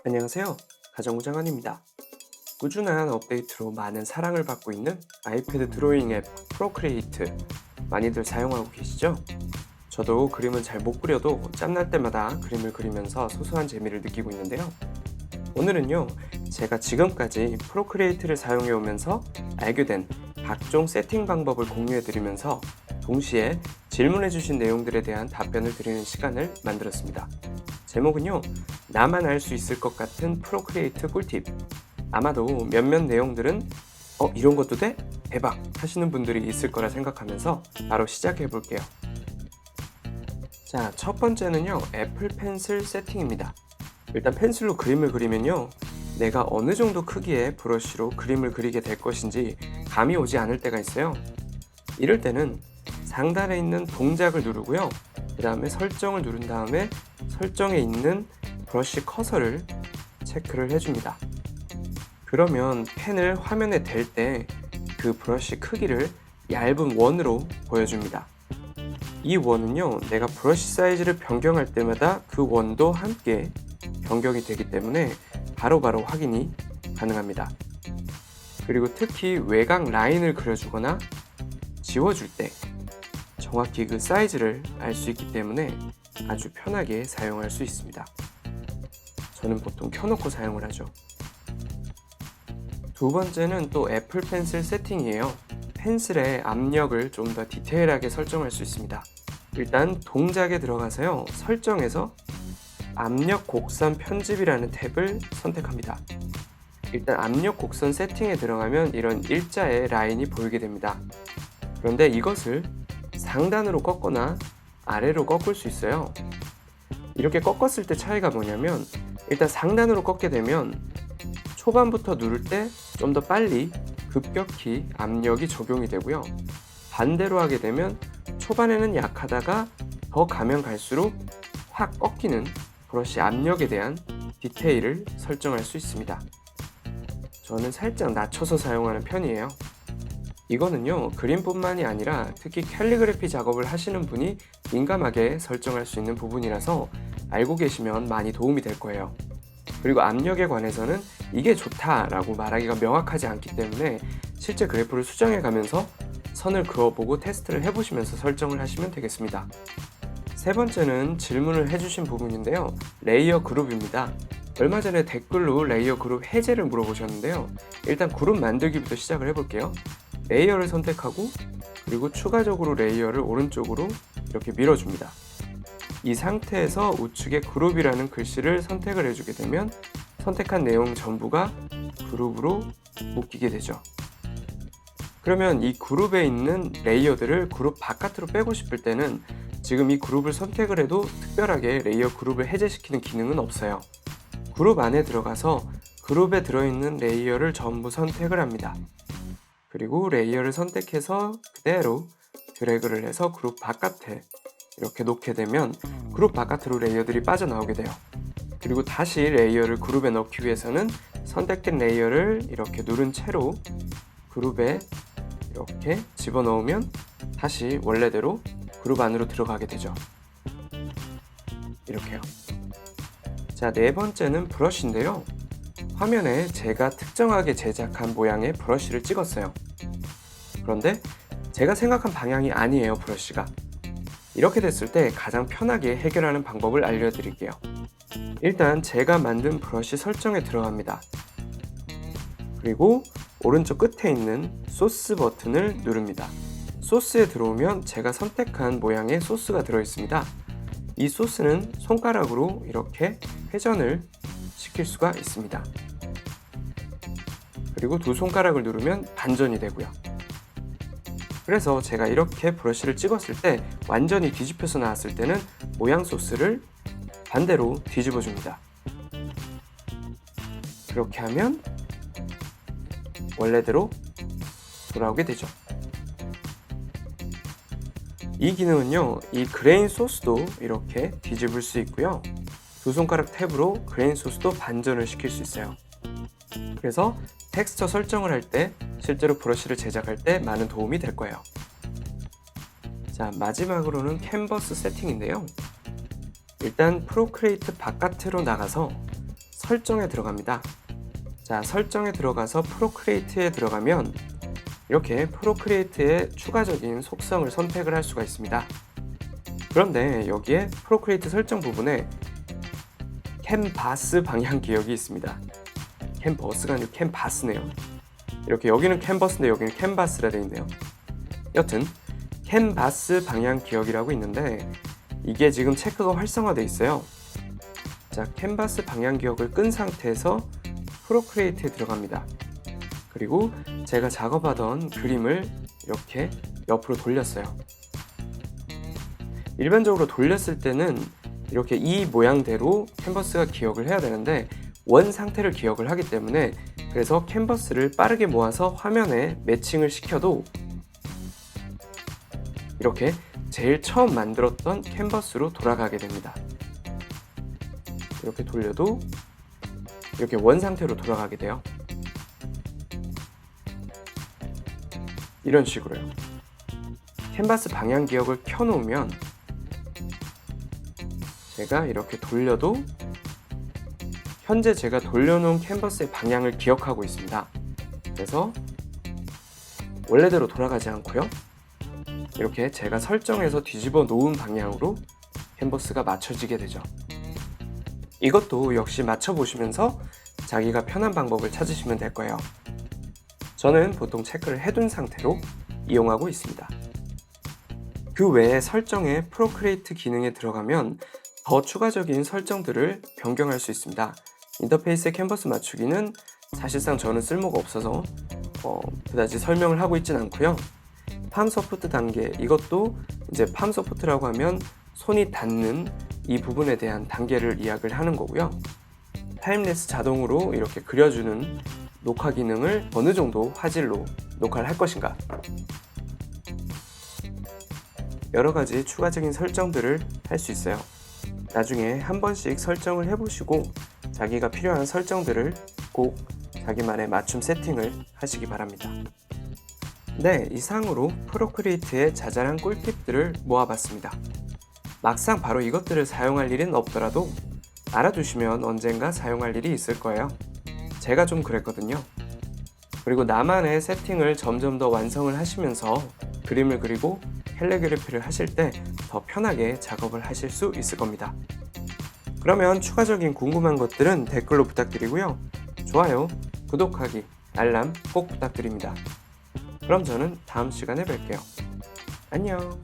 안녕하세요. 가정우장원입니다. 꾸준한 업데이트로 많은 사랑을 받고 있는 아이패드 드로잉 앱 프로크리에이트 많이들 사용하고 계시죠? 저도 그림은 잘 못 그려도 짬날 때마다 그림을 그리면서 소소한 재미를 느끼고 있는데요. 오늘은요, 제가 지금까지 프로크리에이트를 사용해 오면서 알게 된 각종 세팅 방법을 공유해 드리면서 동시에 질문해 주신 내용들에 대한 답변을 드리는 시간을 만들었습니다. 제목은요, 나만 알 수 있을 것 같은 프로크리에이트 꿀팁. 아마도 몇몇 내용들은 이런 것도 돼? 대박! 하시는 분들이 있을 거라 생각하면서 바로 시작해 볼게요. 자, 첫 번째는요, 애플 펜슬 세팅입니다. 일단 펜슬로 그림을 그리면요, 내가 어느 정도 크기의 브러쉬로 그림을 그리게 될 것인지 감이 오지 않을 때가 있어요. 이럴 때는 상단에 있는 동작을 누르고요, 그 다음에 설정을 누른 다음에 설정에 있는 브러쉬 커서를 체크를 해줍니다. 그러면 펜을 화면에 댈 때 그 브러쉬 크기를 얇은 원으로 보여줍니다. 이 원은요, 내가 브러쉬 사이즈를 변경할 때마다 그 원도 함께 변경이 되기 때문에 바로바로 확인이 가능합니다. 그리고 특히 외곽 라인을 그려주거나 지워줄 때 정확히 그 사이즈를 알 수 있기 때문에 아주 편하게 사용할 수 있습니다. 저는 보통 켜놓고 사용을 하죠. 두 번째는 또 애플 펜슬 세팅이에요. 펜슬의 압력을 좀 더 디테일하게 설정할 수 있습니다. 일단 동작에 들어가서요, 설정에서 압력 곡선 편집이라는 탭을 선택합니다. 일단 압력 곡선 세팅에 들어가면 이런 일자의 라인이 보이게 됩니다. 그런데 이것을 상단으로 꺾거나 아래로 꺾을 수 있어요. 이렇게 꺾었을 때 차이가 뭐냐면, 일단 상단으로 꺾게 되면 초반부터 누를 때 좀 더 빨리 급격히 압력이 적용이 되고요, 반대로 하게 되면 초반에는 약하다가 더 가면 갈수록 확 꺾이는 브러쉬 압력에 대한 디테일을 설정할 수 있습니다. 저는 살짝 낮춰서 사용하는 편이에요. 이거는요, 그림뿐만이 아니라 특히 캘리그래피 작업을 하시는 분이 민감하게 설정할 수 있는 부분이라서 알고 계시면 많이 도움이 될 거예요. 그리고 압력에 관해서는 이게 좋다라고 말하기가 명확하지 않기 때문에 실제 그래프를 수정해 가면서 선을 그어보고 테스트를 해보시면서 설정을 하시면 되겠습니다. 세 번째는 질문을 해주신 부분인데요, 레이어 그룹입니다. 얼마 전에 댓글로 레이어 그룹 해제를 물어보셨는데요, 일단 그룹 만들기부터 시작을 해볼게요. 레이어를 선택하고 그리고 추가적으로 레이어를 오른쪽으로 이렇게 밀어줍니다. 이 상태에서 우측에 그룹이라는 글씨를 선택을 해주게 되면 선택한 내용 전부가 그룹으로 묶이게 되죠. 그러면 이 그룹에 있는 레이어들을 그룹 바깥으로 빼고 싶을 때는 지금 이 그룹을 선택을 해도 특별하게 레이어 그룹을 해제시키는 기능은 없어요. 그룹 안에 들어가서 그룹에 들어있는 레이어를 전부 선택을 합니다. 그리고 레이어를 선택해서 그대로 드래그를 해서 그룹 바깥에 이렇게 놓게 되면 그룹 바깥으로 레이어들이 빠져나오게 돼요. 그리고 다시 레이어를 그룹에 넣기 위해서는 선택된 레이어를 이렇게 누른 채로 그룹에 이렇게 집어넣으면 다시 원래대로 그룹 안으로 들어가게 되죠. 이렇게요. 자, 네 번째는 브러쉬인데요. 화면에 제가 특정하게 제작한 모양의 브러쉬를 찍었어요. 그런데 제가 생각한 방향이 아니에요, 브러쉬가. 이렇게 됐을 때 가장 편하게 해결하는 방법을 알려드릴게요. 일단 제가 만든 브러쉬 설정에 들어갑니다. 그리고 오른쪽 끝에 있는 소스 버튼을 누릅니다. 소스에 들어오면 제가 선택한 모양의 소스가 들어있습니다. 이 소스는 손가락으로 이렇게 회전을 시킬 수가 있습니다. 그리고 두 손가락을 누르면 반전이 되고요. 그래서 제가 이렇게 브러쉬를 찍었을 때 완전히 뒤집혀서 나왔을 때는 모양 소스를 반대로 뒤집어 줍니다. 그렇게 하면 원래대로 돌아오게 되죠. 이 기능은요, 이 그레인 소스도 이렇게 뒤집을 수 있고요, 두 손가락 탭으로 그레인 소스도 반전을 시킬 수 있어요. 그래서 텍스처 설정을 할 때 실제로 브러쉬를 제작할 때 많은 도움이 될 거예요. 자, 마지막으로는 캔버스 세팅인데요. 일단 프로크리에이트 바깥으로 나가서 설정에 들어갑니다. 자, 설정에 들어가서 프로크리에이트에 들어가면 이렇게 프로크리에이트의 추가적인 속성을 선택을 할 수가 있습니다. 그런데 여기에 프로크리에이트 설정 부분에 캔버스 방향 기억이 있습니다. 캔버스가 아니고 캔버스네요. 이렇게 여기는 캔버스인데 여기는 캔버스라 되어 있네요. 여튼 캔버스 방향 기억이라고 있는데 이게 지금 체크가 활성화되어 있어요. 자, 캔버스 방향 기억을 끈 상태에서 프로크리에이트에 들어갑니다. 그리고 제가 작업하던 그림을 이렇게 옆으로 돌렸어요. 일반적으로 돌렸을 때는 이렇게 이 모양대로 캔버스가 기억을 해야 되는데 원 상태를 기억을 하기 때문에 그래서 캔버스를 빠르게 모아서 화면에 매칭을 시켜도 이렇게 제일 처음 만들었던 캔버스로 돌아가게 됩니다. 이렇게 돌려도 이렇게 원 상태로 돌아가게 돼요. 이런 식으로요. 캔버스 방향 기억을 켜놓으면 제가 이렇게 돌려도 현재 제가 돌려놓은 캔버스의 방향을 기억하고 있습니다. 그래서 원래대로 돌아가지 않고요. 이렇게 제가 설정해서 뒤집어 놓은 방향으로 캔버스가 맞춰지게 되죠. 이것도 역시 맞춰보시면서 자기가 편한 방법을 찾으시면 될 거예요. 저는 보통 체크를 해둔 상태로 이용하고 있습니다. 그 외에 설정에 프로크리에이트 기능에 들어가면 더 추가적인 설정들을 변경할 수 있습니다. 인터페이스의 캔버스 맞추기는 사실상 저는 쓸모가 없어서 그다지 설명을 하고 있진 않고요. 팜 서포트 단계, 이것도 이제 팜 서포트라고 하면 손이 닿는 이 부분에 대한 단계를 이야기를 하는 거고요. 타임랩스 자동으로 이렇게 그려주는 녹화 기능을 어느 정도 화질로 녹화를 할 것인가, 여러 가지 추가적인 설정들을 할 수 있어요. 나중에 한 번씩 설정을 해보시고 자기가 필요한 설정들을 꼭 자기만의 맞춤 세팅을 하시기 바랍니다. 네, 이상으로 프로크리에이트의 자잘한 꿀팁들을 모아봤습니다. 막상 바로 이것들을 사용할 일은 없더라도 알아두시면 언젠가 사용할 일이 있을 거예요. 제가 좀 그랬거든요. 그리고 나만의 세팅을 점점 더 완성을 하시면서 그림을 그리고 캘리그래피를 하실 때 더 편하게 작업을 하실 수 있을 겁니다. 그러면 추가적인 궁금한 것들은 댓글로 부탁드리고요. 좋아요, 구독하기, 알람 꼭 부탁드립니다. 그럼 저는 다음 시간에 뵐게요. 안녕.